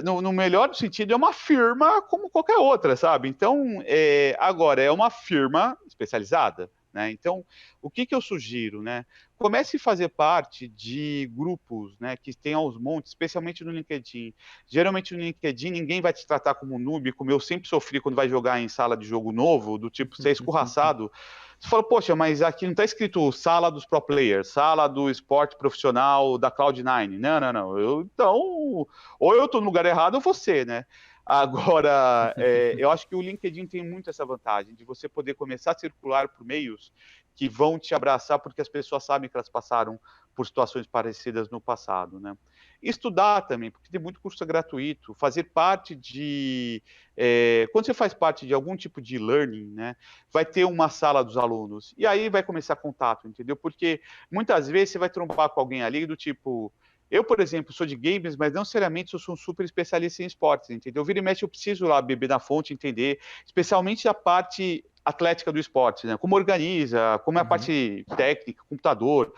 No melhor sentido, é uma firma como qualquer outra, sabe? Então, agora, é uma firma especializada, né? Então, o que eu sugiro, né? Comece a fazer parte de grupos, né, que tem aos montes, especialmente no LinkedIn. Geralmente no LinkedIn ninguém vai te tratar como noob, como eu sempre sofri quando vai jogar em sala de jogo novo, do tipo, ser escorraçado. Você fala, poxa, mas aqui não está escrito sala dos pro players, sala do esporte profissional da Cloud9. Não, não, não. Então, ou eu estou no lugar errado ou você, né? Agora, eu acho que o LinkedIn tem muito essa vantagem de você poder começar a circular por meios que vão te abraçar porque as pessoas sabem que elas passaram por situações parecidas no passado, né? Estudar também, porque tem muito curso gratuito, fazer parte de... quando você faz parte de algum tipo de learning, né, vai ter uma sala dos alunos, e aí vai começar contato, entendeu? Porque muitas vezes você vai trombar com alguém ali do tipo... Eu, por exemplo, sou de games, mas não seriamente eu sou um super especialista em esportes, entendeu? Vira e mexe, eu preciso lá beber na fonte, entender, especialmente a parte atlética do esporte, né? Como organiza, como é a Uhum. parte técnica, computador,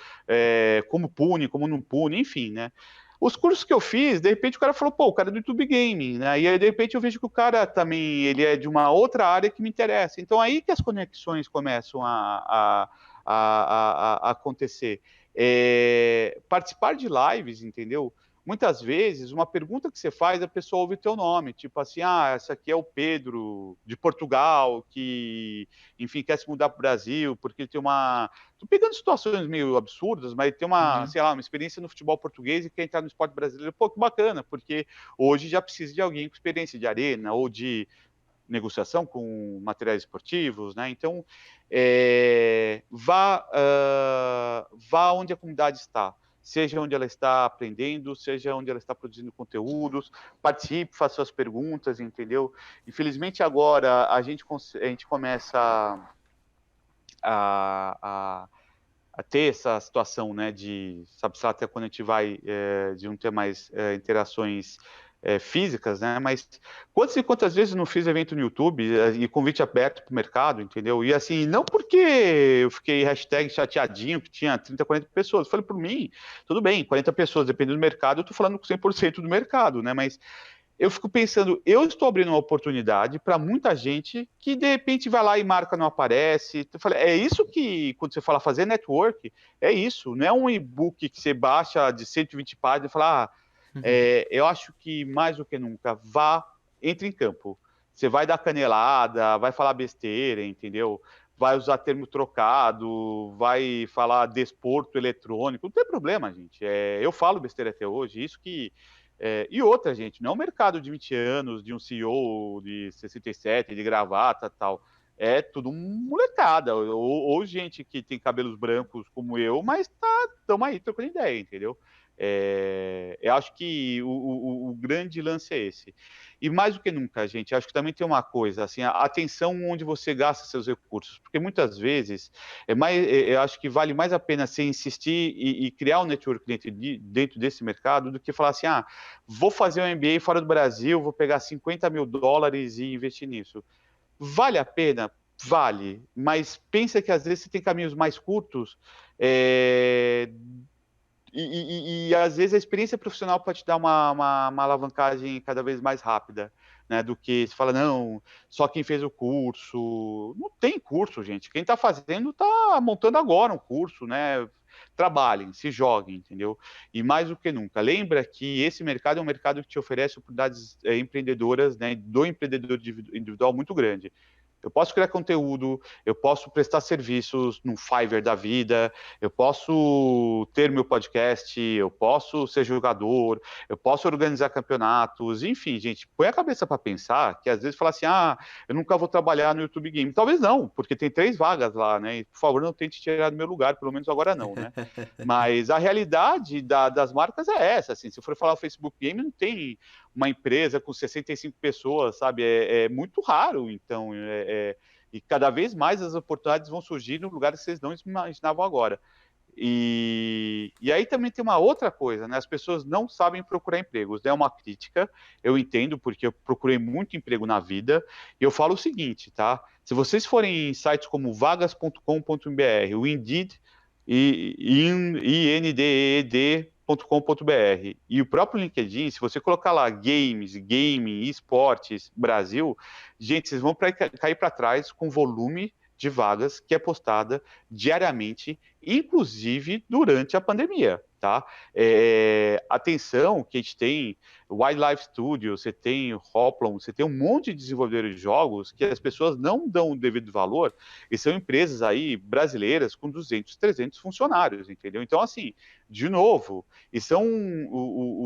como pune, como não pune, enfim, né? Os cursos que eu fiz, de repente o cara falou, pô, o cara é do YouTube Gaming, né? E aí, de repente, eu vejo que o cara também, ele é de uma outra área que me interessa. Então, aí que as conexões começam a acontecer. Participar de lives, entendeu? Muitas vezes, uma pergunta que você faz, a pessoa ouve o teu nome, tipo assim, esse aqui é o Pedro, de Portugal, que, enfim, quer se mudar para o Brasil, porque ele tem uma... Tô pegando situações meio absurdas, mas tem uma, Uhum. sei lá, uma experiência no futebol português e quer entrar no esporte brasileiro. Pô, que bacana, porque hoje já precisa de alguém com experiência de arena ou de negociação com materiais esportivos, né? Então, vá onde a comunidade está, seja onde ela está aprendendo, seja onde ela está produzindo conteúdos, participe, faça suas perguntas, entendeu? Infelizmente agora a gente começa a, a ter essa situação, né, de, sabe, sei lá, até quando a gente vai, de não ter mais interações físicas, né, mas quantas e quantas vezes eu não fiz evento no YouTube e convite aberto para o mercado, entendeu? E assim, não porque eu fiquei hashtag chateadinho que tinha 30, 40 pessoas, eu falei por mim, tudo bem, 40 pessoas, dependendo do mercado, eu tô falando com 100% do mercado, né, mas eu fico pensando, eu estou abrindo uma oportunidade para muita gente que de repente vai lá e marca não aparece. Eu falei, é isso que, quando você fala fazer network, é isso, não é um e-book que você baixa de 120 páginas e fala, eu acho que mais do que nunca, entre em campo. Você vai dar canelada, vai falar besteira, entendeu? Vai usar termo trocado, vai falar desporto eletrônico, não tem problema, gente. Eu falo besteira até hoje, isso que. E outra, gente, não é um mercado de 20 anos, de um CEO de 67, de gravata e tal. É tudo molecada, ou gente que tem cabelos brancos como eu, mas estamos aí trocando ideia, entendeu? Eu acho que o grande lance é esse. E mais do que nunca, gente, acho que também tem uma coisa, assim, a atenção onde você gasta seus recursos, porque muitas vezes eu acho que vale mais a pena você insistir e criar um network dentro desse mercado do que falar assim, vou fazer um MBA fora do Brasil, vou pegar $50.000 e investir nisso. Vale a pena? Vale, mas pensa que às vezes você tem caminhos mais curtos, e às vezes a experiência profissional pode te dar uma alavancagem cada vez mais rápida, né? Do que você fala, não, só quem fez o curso. Não tem curso, gente. Quem está fazendo está montando agora um curso, né? Trabalhem, se joguem, entendeu? E mais do que nunca, lembra que esse mercado é um mercado que te oferece oportunidades empreendedoras, né? Do empreendedor individual muito grande. Eu posso criar conteúdo, eu posso prestar serviços no Fiverr da vida, eu posso ter meu podcast, eu posso ser jogador, eu posso organizar campeonatos, enfim, gente, põe a cabeça para pensar que às vezes fala assim, eu nunca vou trabalhar no YouTube Game. Talvez não, porque tem 3 vagas lá, né? E, por favor, não tente tirar do meu lugar, pelo menos agora não, né? Mas a realidade das marcas é essa, assim, se for falar o Facebook Game, não tem uma empresa com 65 pessoas, sabe? É muito raro, então, e cada vez mais as oportunidades vão surgir no lugar que vocês não imaginavam agora. E aí também tem uma outra coisa, né? As pessoas não sabem procurar empregos. É uma crítica, eu entendo, porque eu procurei muito emprego na vida, e eu falo o seguinte, tá? Se vocês forem em sites como vagas.com.br, o Indeed, indeed.com.br e o próprio LinkedIn, se você colocar lá games, gaming, esportes, Brasil, gente, vocês vão cair para trás com volume de vagas que é postada diariamente, inclusive durante a pandemia, tá? Atenção que a gente tem Wildlife Studio, você tem Hoplon, você tem um monte de desenvolvedores de jogos que as pessoas não dão o devido valor e são empresas aí brasileiras com 200, 300 funcionários, entendeu? Então, assim, de novo, e são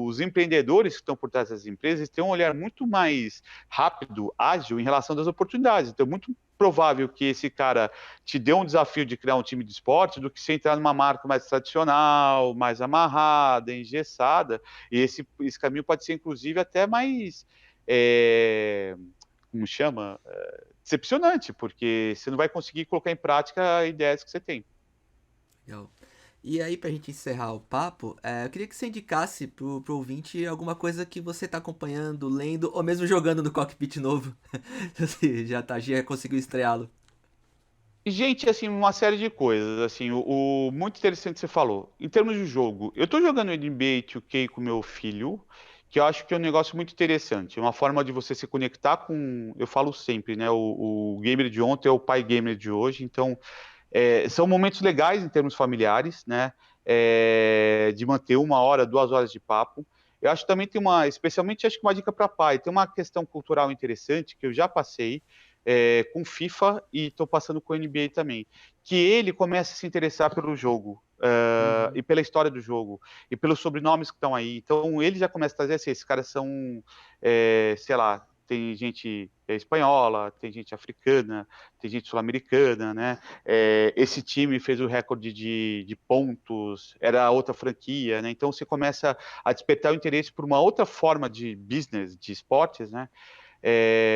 os empreendedores que estão por trás das empresas têm um olhar muito mais rápido, ágil em relação às oportunidades. Então, muito provável que esse cara te dê um desafio de criar um time de esporte do que você entrar numa marca mais tradicional, mais amarrada, engessada, e esse caminho pode ser, inclusive, até mais, como chama? Decepcionante, porque você não vai conseguir colocar em prática ideias que você tem. Legal. E aí, pra gente encerrar o papo, eu queria que você indicasse pro ouvinte alguma coisa que você tá acompanhando, lendo, ou mesmo jogando no cockpit novo. Você já conseguiu estreá-lo. Gente, assim, uma série de coisas, assim, muito interessante que você falou. Em termos de jogo, eu tô jogando NBA 2K com meu filho, que eu acho que é um negócio muito interessante, uma forma de você se conectar com, eu falo sempre, né, o gamer de ontem é o pai gamer de hoje, então são momentos legais em termos familiares, né, de manter 1 hora, 2 horas de papo. Eu acho que também tem especialmente acho que uma dica para pai, tem uma questão cultural interessante que eu já passei, com FIFA e estou passando com o NBA também, que ele começa a se interessar pelo jogo, Uhum. e pela história do jogo, e pelos sobrenomes que estão aí. Então ele já começa a trazer assim, esses caras são, sei lá, tem gente espanhola, tem gente africana, tem gente sul-americana, né? Esse time fez o recorde de pontos, era outra franquia, né? Então você começa a despertar o interesse por uma outra forma de business, de esportes, né?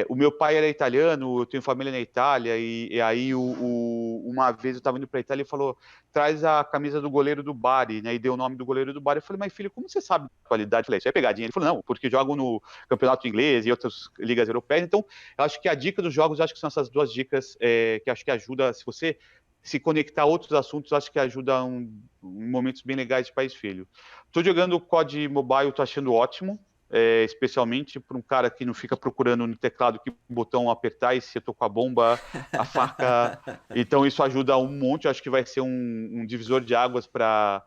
O meu pai era italiano, eu tenho família na Itália, e aí uma vez eu estava indo para a Itália e falou, traz a camisa do goleiro do Bari, né? E deu o nome do goleiro do Bari. Eu falei, mas filho, como você sabe a qualidade? Eu falei, isso é pegadinha. Ele falou, não, porque jogo no campeonato inglês e outras ligas europeias. Então, eu acho que a dica dos jogos, acho que são essas 2 dicas que acho que ajuda, se você se conectar a outros assuntos, acho que ajuda em momentos bem legais de pai e filho. Estou jogando o COD Mobile, estou achando ótimo. especialmente para um cara que não fica procurando no teclado que botão apertar e se eu tô com a bomba, a faca. Então isso ajuda um monte, eu acho que vai ser um divisor de águas para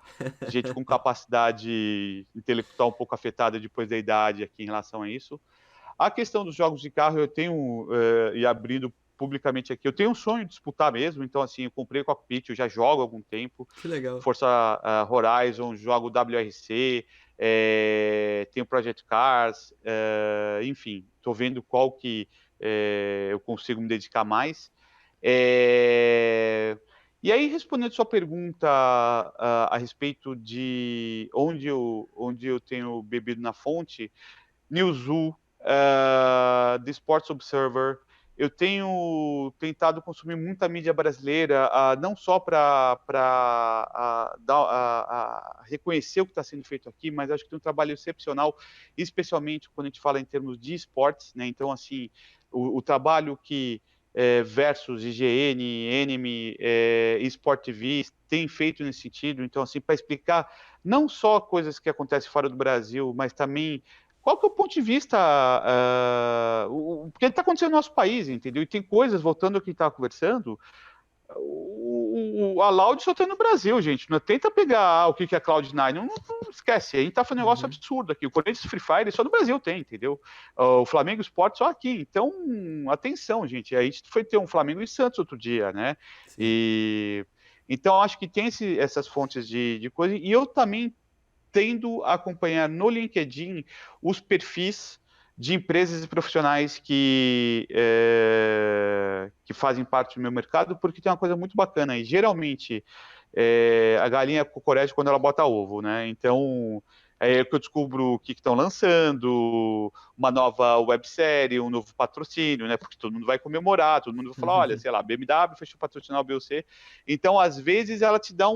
gente com capacidade intelectual um pouco afetada depois da idade aqui em relação a isso. A questão dos jogos de carro, eu tenho, e abrindo publicamente aqui, eu tenho um sonho de disputar mesmo, então assim, eu comprei o cockpit, eu já jogo há algum tempo, Que legal. Forza Horizon, jogo WRC, tenho Project Cars, enfim, estou vendo qual que eu consigo me dedicar mais. E aí, respondendo sua pergunta a respeito de onde eu tenho bebido na fonte, Newzoo, The Sports Observer. Eu tenho tentado consumir muita mídia brasileira, não só para reconhecer o que está sendo feito aqui, mas acho que tem um trabalho excepcional, especialmente quando a gente fala em termos de esportes, né? Então, assim, o trabalho que Versus, IGN, Enemy, Sport TV tem feito nesse sentido. Então, assim, para explicar não só coisas que acontecem fora do Brasil, mas também qual que é o ponto de vista, o que está acontecendo no nosso país, entendeu? E tem coisas, voltando ao que a gente estava conversando, a Loud só tem no Brasil, gente. Não tenta pegar o que é Cloud9, não esquece. A gente tá fazendo um negócio absurdo aqui. O Corinthians Free Fire só no Brasil tem, entendeu? O Flamengo Sport só aqui. Então, atenção, gente. A gente foi ter um Flamengo e Santos outro dia, né? Sim. Então, acho que tem essas fontes de coisa. E eu também tendo a acompanhar no LinkedIn os perfis de empresas e profissionais que fazem parte do meu mercado, porque tem uma coisa muito bacana aí. Geralmente, a galinha cocorece quando ela bota ovo, né? Então, é que eu descubro o que estão lançando, uma nova websérie, um novo patrocínio, né? Porque todo mundo vai comemorar, todo mundo vai falar, olha, sei lá, BMW fechou patrocinar o BOC. Então, às vezes, ela te dá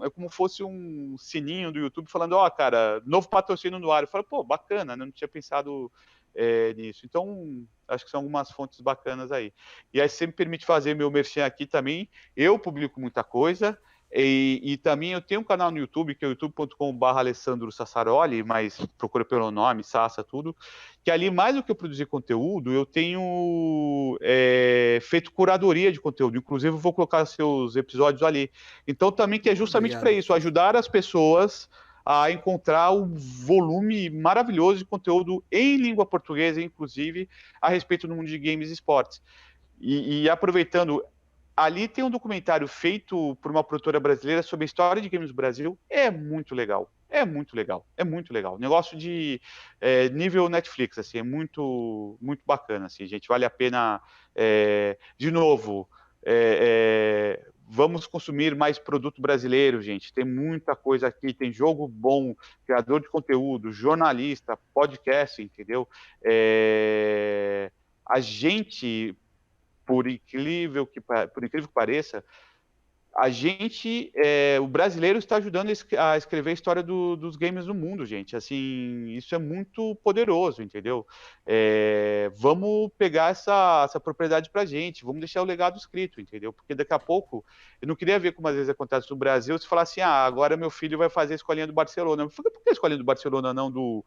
é como fosse um sininho do YouTube falando, ó, cara, novo patrocínio no ar. Eu falo, pô, bacana, né? Não tinha pensado nisso. Então, acho que são algumas fontes bacanas aí. E aí, se você me permite fazer meu merchan aqui também, eu publico muita coisa, e também eu tenho um canal no YouTube, que é youtube.com/, Alessandro Sassaroli, mas procura pelo nome, Sassa, tudo, que ali, mais do que eu produzir conteúdo, eu tenho feito curadoria de conteúdo, inclusive eu vou colocar seus episódios ali. Então também que é justamente para Obrigado. isso, ajudar as pessoas a encontrar um volume maravilhoso de conteúdo em língua portuguesa, inclusive, a respeito do mundo de games e esportes. E aproveitando, ali tem um documentário feito por uma produtora brasileira sobre a história de games do Brasil. É muito legal. É muito legal. É muito legal. Negócio de nível Netflix, assim, é muito, muito bacana, assim, gente. Vale a pena, de novo, vamos consumir mais produto brasileiro, gente. Tem muita coisa aqui, tem jogo bom, criador de conteúdo, jornalista, podcast, entendeu? A gente, por incrível que pareça, a gente, o brasileiro está ajudando a escrever a história dos games no mundo, gente. Assim, isso é muito poderoso, entendeu? Vamos pegar essa propriedade pra gente, vamos deixar o legado escrito, entendeu? Porque daqui a pouco, eu não queria ver como às vezes acontece no Brasil, se falar assim, agora meu filho vai fazer a escolinha do Barcelona. Por que a escolinha do Barcelona não do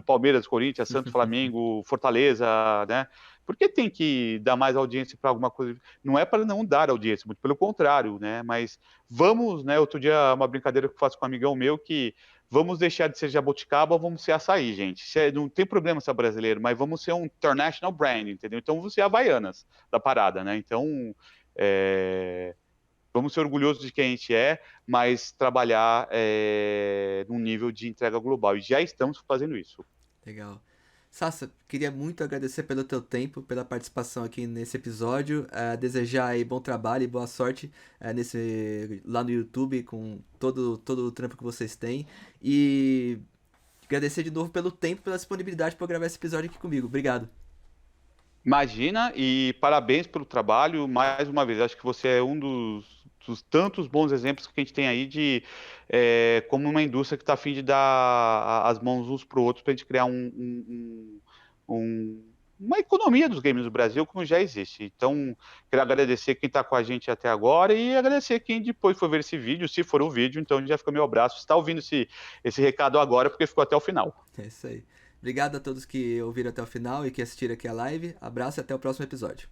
Palmeiras, Corinthians, Santos, Flamengo, Fortaleza, né? Por que tem que dar mais audiência para alguma coisa? Não é para não dar audiência, muito pelo contrário, né? Mas vamos, né? Outro dia, uma brincadeira que eu faço com um amigão meu, que vamos deixar de ser jabuticaba, vamos ser açaí, gente. Não tem problema ser brasileiro, mas vamos ser um international brand, entendeu? Então vamos ser Havaianas da parada, né? Então, vamos ser orgulhosos de quem a gente é, mas trabalhar num nível de entrega global. E já estamos fazendo isso. Legal. Sassa, queria muito agradecer pelo teu tempo, pela participação aqui nesse episódio, desejar aí bom trabalho e boa sorte lá no YouTube com todo o trampo que vocês têm e agradecer de novo pelo tempo, pela disponibilidade para gravar esse episódio aqui comigo. Obrigado. Imagina, e parabéns pelo trabalho, mais uma vez, acho que você é um dos tantos bons exemplos que a gente tem aí de como uma indústria que está a fim de dar as mãos uns para o outro para a gente criar uma economia dos games no Brasil como já existe. Então, quero agradecer quem está com a gente até agora e agradecer quem depois for ver esse vídeo, se for o vídeo, então já fica meu abraço. Você está ouvindo esse recado agora porque ficou até o final. É isso aí. Obrigado a todos que ouviram até o final e que assistiram aqui a live. Abraço e até o próximo episódio.